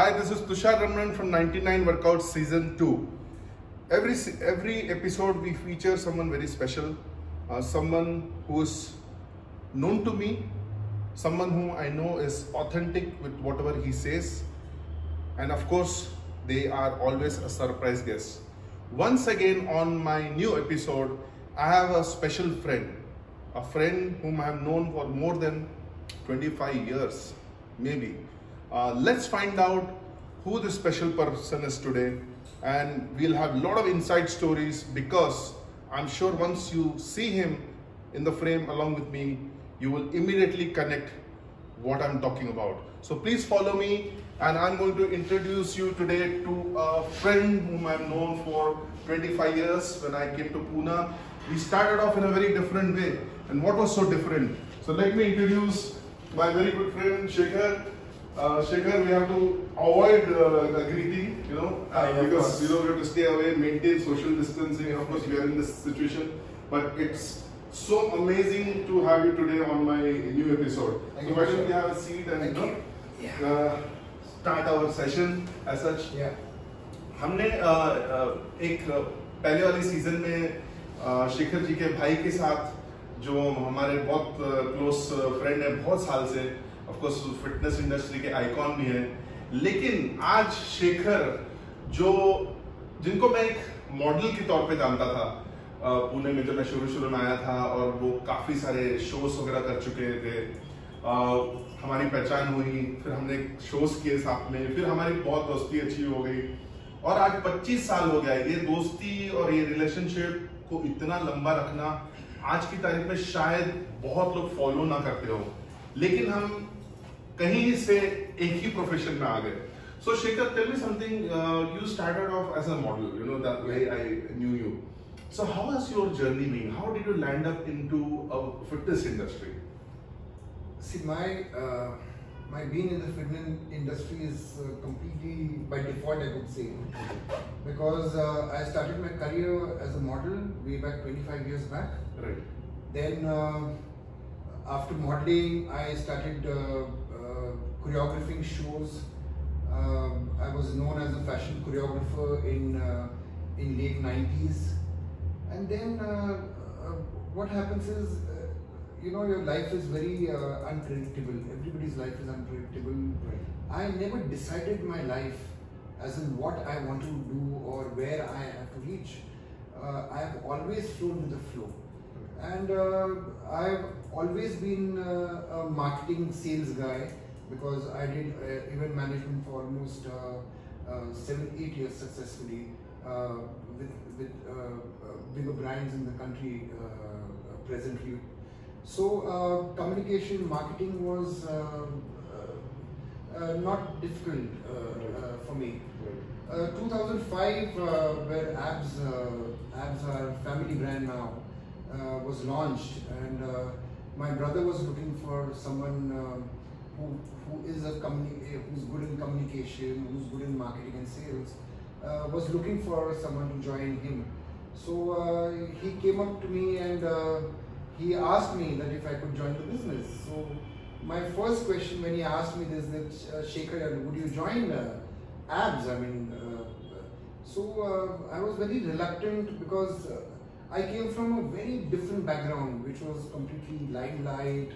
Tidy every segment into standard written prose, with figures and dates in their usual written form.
Hi, this is Tushar Ramanan from 99 Workouts Season 2. Every episode we feature someone very special, someone who is known to me, someone whom I know is authentic with whatever he says, and of course they are always a surprise guest. Once again on my new episode, I have a special friend, a friend whom I have known for more than 25 years, maybe. Let's find out who this special person is today, and we'll have a lot of inside stories because I'm sure once you see him in the frame along with me, you will immediately connect what I'm talking about. So please follow me, and I'm going to introduce you today to a friend whom I've known for 25 years. When I came to Pune, we started off in a very different way. And what was so different? So let me introduce my very good friend Shekhar. Shekhar, we have to avoid the greeting, because we have to stay away, maintain social distancing. Of course, we are in this situation, but it's so amazing to have you today on my new episode. So why don't we have a seat and start our session as such. Yeah. हमने एक पहले वाली season में शेखर जी के भाई के साथ, जो हमारे बहुत क्लोज फ्रेंड है बहुत साल से, ऑफ कोर्स फिटनेस इंडस्ट्री के आइकॉन भी हैं, लेकिन आज शेखर जिनको मैं एक मॉडल के तौर पे जानता था पुणे में, जब मैं शुरू में आया था, और वो काफी सारे शोज वगैरह कर चुके थे, हमारी पहचान हुई, फिर हमने शोज किए साथ में, फिर हमारी बहुत दोस्ती अच्छी हो गई, और आज 25 साल हो गया। ये दोस्ती और ये रिलेशनशिप को इतना लंबा रखना आज की तारीख में शायद बहुत लोग फॉलो ना करते हो, लेकिन हम कहीं से एक ही प्रोफेशन में आ गए। So Shekhar, tell me something. You started off as a model, that way I knew you. So how has your journey been? How did you land up into a fitness industry? See, my being in the fitness industry is completely by default, I would say, because I started my career as a model way back 25 years back. Right. Then after modeling, I started choreographing shows. I was known as a fashion choreographer in late 90s, and then what happens is, your life is very unpredictable. Everybody's life is unpredictable. Right. I never decided my life as in what I want to do or where I have to reach. I have always flown with the flow, and I've always been a marketing sales guy, because I did event management for almost 7-8 years successfully with bigger brands in the country presently. So communication marketing was not difficult for me. 2005, where Abs, our family brand now, was launched, and my brother was looking for someone who is who's good in communication, who's good in marketing and sales, was looking for someone to join him. So he came up to me and he asked me that if I could join the business. So my first question when he asked me this, that Shekhar, would you join Abs? So I was very reluctant, because I came from a very different background, which was completely limelight,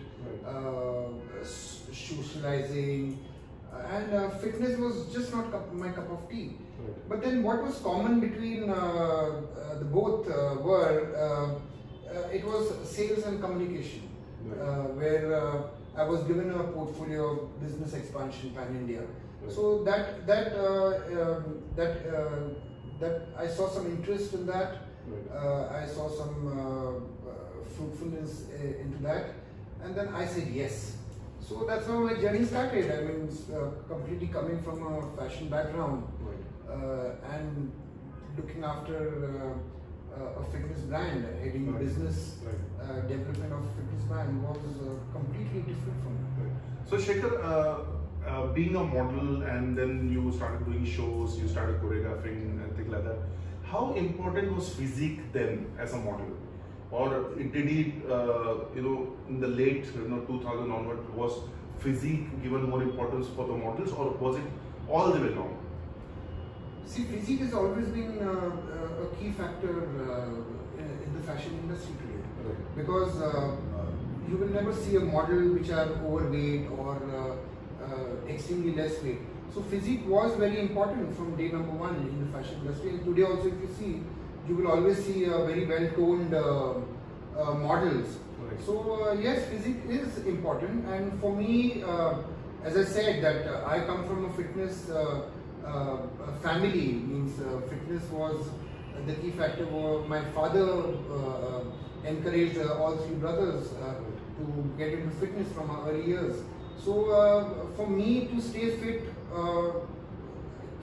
socializing, and fitness was just not my cup of tea. Right. But then what was common between the both were it was sales and communication, where I was given a portfolio of business expansion pan-India. Right. So that I saw some interest in that. Right. I saw some fruitfulness into that, and then I said yes. So that's how my journey started. I mean, completely coming from a fashion background, and looking after a fitness brand, heading business development of fitness brand was completely different from me. So Shekhar, being a model, and then you started doing shows, you started choreographing and things like that. How important was physique then as a model? Or did it, in the late 2000 onward, was physique given more importance for the models, or was it all the way long? See, physique has always been a key factor in the fashion industry today. Right. Because you will never see a model which are overweight or extremely less weight. So physique was very important from day number one in the fashion industry. And today also, if you see, you will always see very well-toned models. Right. So yes, physique is important. And for me, as I said, that I come from a fitness family. Means fitness was the key factor. My father encouraged all three brothers to get into fitness from early years. So for me to stay fit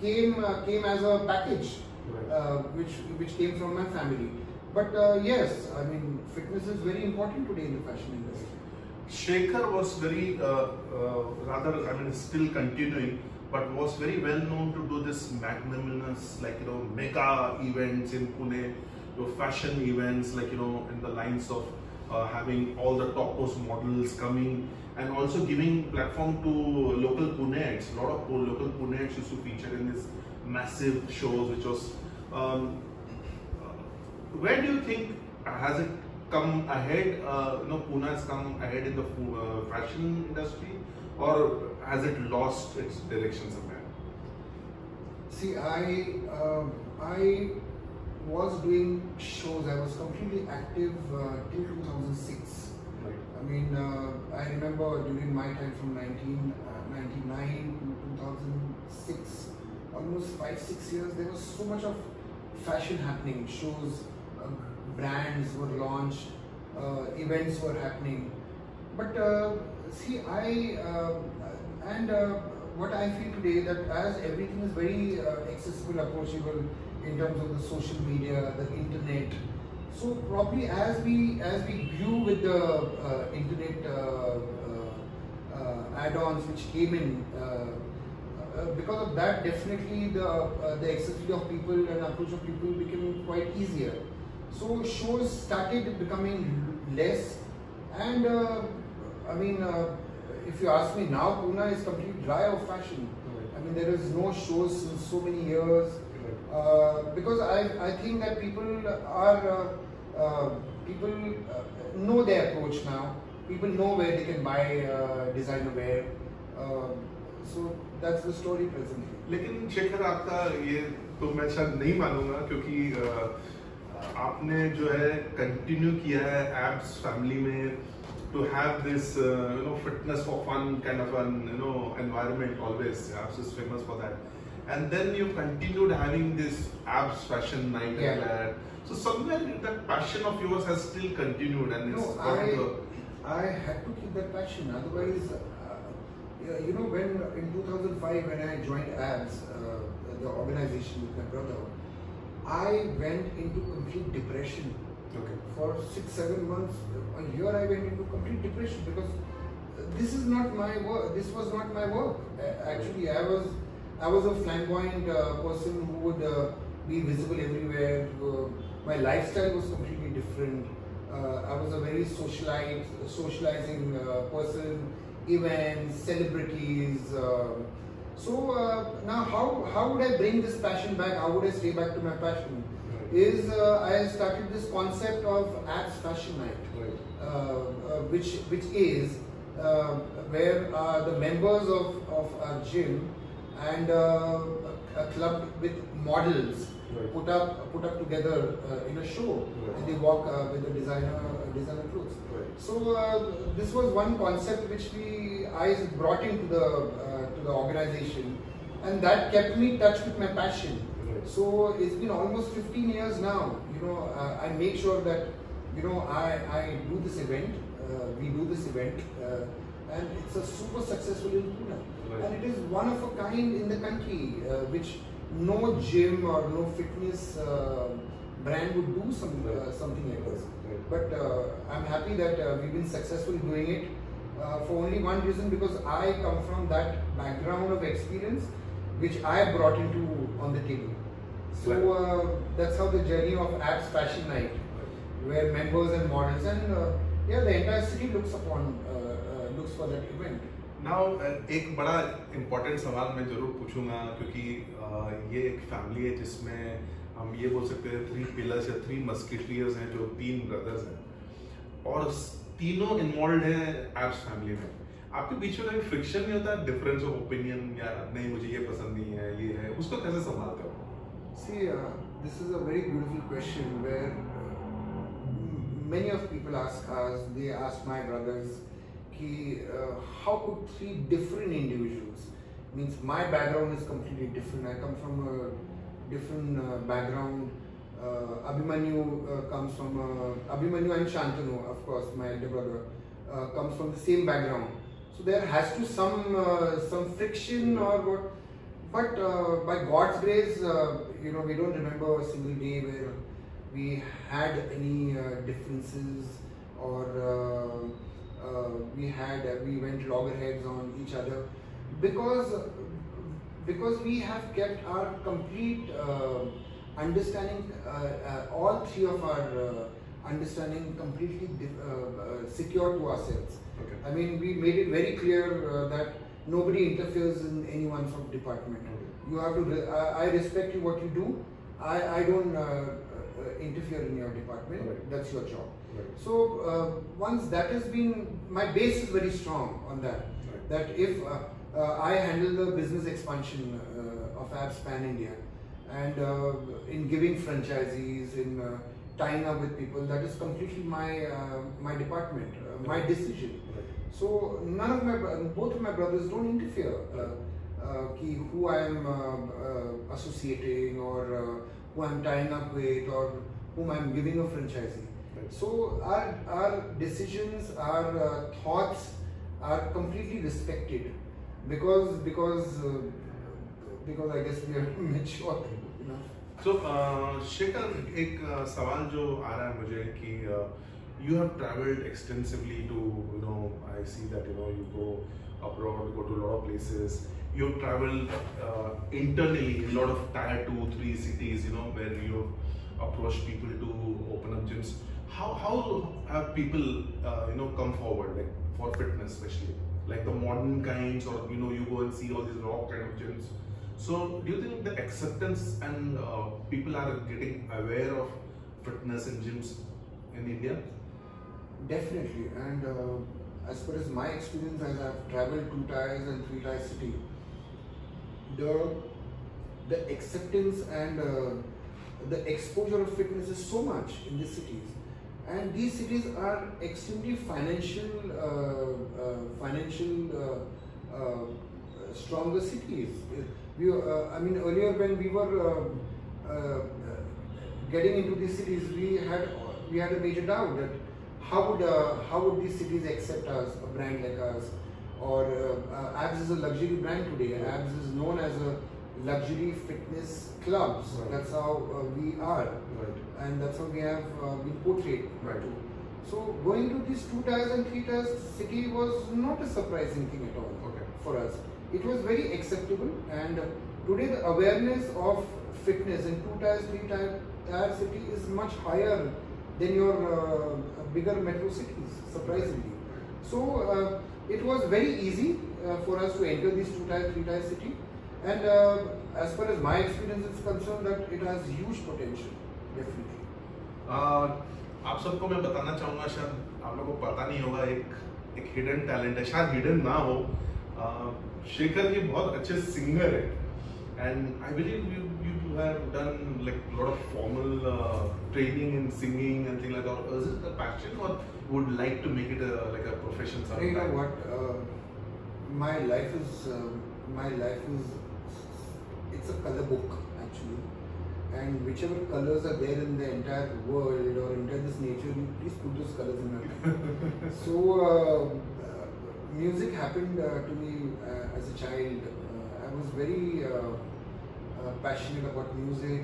came as a package, which came from my family. But yes, I mean, fitness is very important today in the fashion industry. Shekhar was very, rather, I mean, still continuing, but was very well known to do this magnanimous, like, mega events in Pune, fashion events, like, in the lines of having all the top-post models coming, and also giving platform to local Puneans. A lot of local Puneans used to feature in these massive shows, which was, where do you think, has it come ahead, Pune has come ahead in the fashion industry, or has it lost its direction somewhere? See, I was doing shows. I was completely active till 2006. Right. I mean, I remember during my time from 1999 to 2006, almost 5-6 years, there was so much of fashion happening. Shows, brands were launched, events were happening. But see, what I feel today, that as everything is very accessible, approachable in terms of the social media, the internet. So probably as we grew with the internet add-ons which came in, because of that, definitely the accessibility of people and approach of people became quite easier. So shows started becoming less, and I mean, if you ask me now, Pune is completely dry of fashion. I mean, there is no shows in so many years, because I think that people know their approach now. People know where they can buy designer wear. So that's the story presently. लेकिन शेखर, आपका ये तो मैं शायद नहीं मानूंगा, क्योंकि आपने जो है कंटिन्यू किया है एब्स फैमिली में to have this fitness for fun kind of an environment always. Abs is famous for that, and then you continued having this abs fashion night and that. So somewhere that passion of yours has still continued, and I had to keep that passion. Otherwise, when in 2005 when I joined abs, the organization with my brother, I went into complete depression. Okay. For 6-7 months, a year, I went into complete depression because this is not my work. This was not my work. Actually, I was a flamboyant person who would be visible everywhere. My lifestyle was completely different. I was a very socializing person, events, celebrities. So now, how would I bring this passion back? How would I stay back to my passion? I started this concept of abs fashion night, which is where the members of our gym and a club with models put up together in a show, and they walk with the designer clothes. So this was one concept which I brought into the organization, and that kept me in touch with my passion. So it's been almost 15 years now. I make sure that I do this event. We do this event, and it's a super successful in Pune, and it is one of a kind in the country, which no gym or no fitness brand would do something like this. But I'm happy that we've been successful doing it for only one reason, because I come from that background of experience which I brought on the table. So that's how the journey of abs fashion night, where members and models and the entire city looks for that event. Now एक बड़ा important सवाल मैं जरूर पूछूंगा, क्योंकि ये एक family है जिसमें हम ये बोल सकते हैं 3 पिलर्स या 3 मस्केटियर्स हैं, जो 3 ब्रदर्स हैं, और तीनों इन्वॉल्व हैं एब्स फैमिली में। आपके बीच में कभी फ्रिक्शन नहीं होता, डिफरेंस ऑफ ओपिनियन, या नहीं मुझे ये पसंद नहीं है, ये है, उसको कैसे संभालते हो? See, this is a very beautiful question where many of people ask us, they ask my brothers, ki, how could 3 different individuals, means my background is completely different, I come from a different background, Abhimanyu comes from, Abhimanyu and Shantanu, of course, my elder brother, comes from the same background. So there has to some friction or what, but by God's grace, we don't remember a single day where we had any differences, or we went loggerheads on each other, because we have kept our complete understanding, all 3 of our understanding completely secure to ourselves. Okay. I mean, we made it very clear that nobody interferes in anyone's department. Okay. You have to. I respect you what you do. I don't interfere in your department. Right. That's your job. Right. So once that has been, my base is very strong on that. Right. That if I handle the business expansion of Abs Pan India, and in giving franchisees, in tying up with people, that is completely my department, my decision. Right. So both of my brothers don't interfere. Who I am associating, or who I am tying up with, or whom I am giving a franchisee. Right. So our decisions, our thoughts are completely respected, because I guess we are mature enough. So Shekhar, एक सवाल जो आ रहा है मुझे कि you have traveled extensively to, I see that you go abroad, go to a lot of places. You traveled internally in a lot of tier 2, 3 cities, where you approach people to open up gyms. How have people, come forward, like for fitness especially, like the modern kinds, or you go and see all these raw kind of gyms. So do you think the acceptance and people are getting aware of fitness in gyms in India? Definitely, and as far as my experience, as I've traveled 2 tiers and 3 tier city, the acceptance and the exposure of fitness is so much in these cities, and these cities are extremely financial stronger cities. I mean, earlier when we were getting into these cities, we had a major doubt that how would these cities accept us, a brand like us, or Abs is a luxury brand today. Abs is known as a luxury fitness clubs. Right. That's how we are, Right. and that's how we have been portrayed. Right. So going to these 2 tiers and 3 tiers city was not a surprising thing at all. Okay. For us. It was very acceptable, and today the awareness of fitness in 2 tiers, 3 tier city is much higher than your bigger metro cities, surprisingly. So it was very easy for us to enter this 2 tier, 3 tier city, and as far as my experience is concerned, that it has huge potential, definitely. आप सबको मैं बताना चाहूँगा, शायद आप लोगों को पता नहीं होगा, एक हिडन टैलेंट है, शायद हिडन ना हो, शेखर जी बहुत अच्छे सिंगर है, and I believe you have done like a lot of formal training in singing and things like that. Or is it a passion, or would like to make it like a profession sometime? You know what? My life is it's a color book actually, and whichever colors are there in the entire world or entire this nature, you please put those colors in my life. So music happened to me as a child. I was very passionate about music.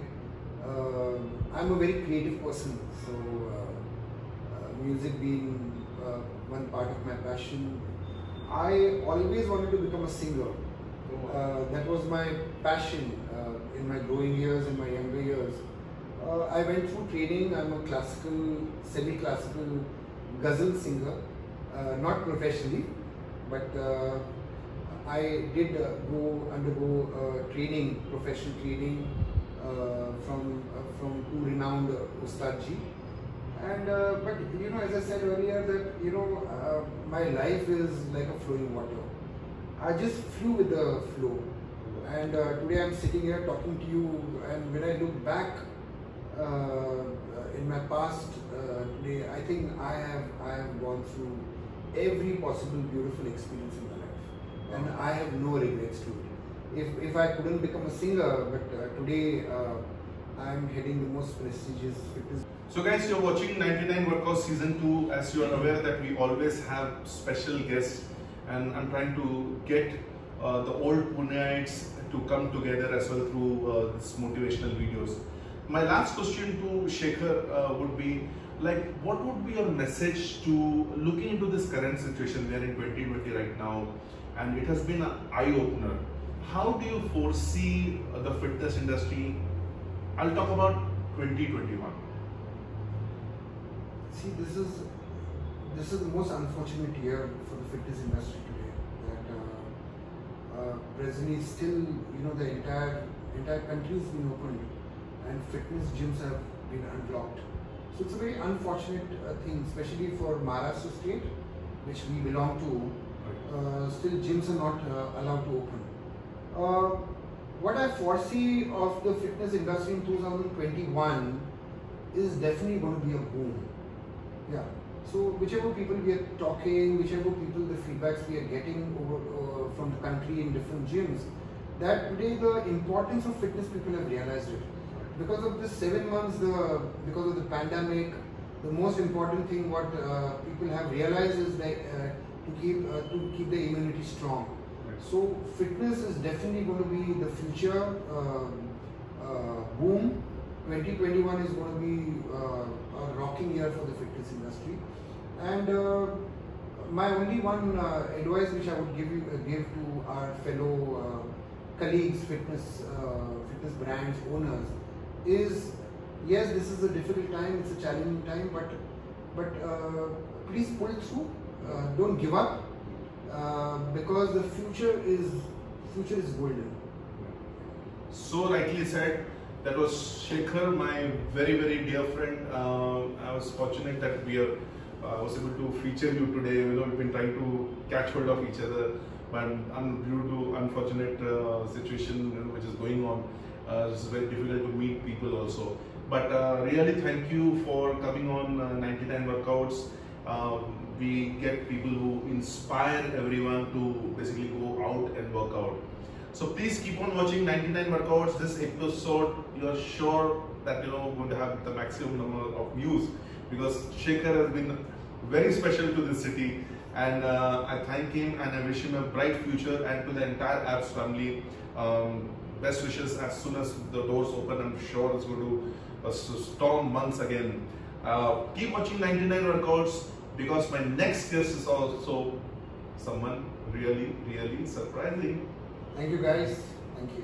I'm a very creative person, so music being one part of my passion. I always wanted to become a singer. That was my passion in my growing years, in my younger years. I went through training. I'm a classical, semi-classical ghazal singer, not professionally, but I did undergo training, professional training from two renowned Ustad ji. And but you know, as I said earlier, that you know, my life is like a flowing water. I just flew with the flow. And today I'm sitting here talking to you, and when I look back in my past today, I think I have gone through every possible beautiful experience in my life, and I have no regrets to it. If I couldn't become a singer, but today I'm heading the most prestigious fitness. So guys, you're watching 99 Workouts Season 2. As you are aware that we always have special guests, and I'm trying to get the old Puneites to come together as well through this motivational videos. My last question to Shekhar would be, like, what would be your message to looking into this current situation? We are in 2020 right now, and it has been an eye-opener. How do you foresee the fitness industry? I'll talk about 2021. See, this is the most unfortunate year for the fitness industry today. That presently still, you know, the entire country has been opened, and fitness gyms have been unblocked. So it's a very unfortunate thing, especially for Maharashtra state, which we belong to. Still, gyms are not allowed to open. What I foresee of the fitness industry in 2021 is definitely going to be a boom. Yeah. So whichever people we are talking, whichever people the feedbacks we are getting over from the country in different gyms, that today the importance of fitness, people have realized it. Because of this 7 months, because of the pandemic, the most important thing what people have realized is that to keep the immunity strong. So fitness is definitely going to be the future boom. 2021 is going to be a rocking year for the fitness industry. And my only one advice which I would give to our fellow colleagues, fitness brands owners, is, yes, this is a difficult time, it's a challenging time, but please pull through. Don't give up, because the future is golden. So rightly said. That was Shekhar, my very, very dear friend. I was fortunate that I was able to feature you today. You know, we've been trying to catch hold of each other, but due to unfortunate situation, you know, which is going on, it's very difficult to meet people also. But really, thank you for coming on 99 Workouts. We get people who inspire everyone to basically go out and work out. So please keep on watching 99 Workouts. This episode, you're sure that going to have the maximum number of views, because Shekhar has been very special to this city, and I thank him and I wish him a bright future, and to the entire Abs family, best wishes. As soon as the doors open, I'm sure it's going to storm months again. Keep watching 99 Workouts, because my next guest is also someone really, really surprising. Thank you guys. Thank you.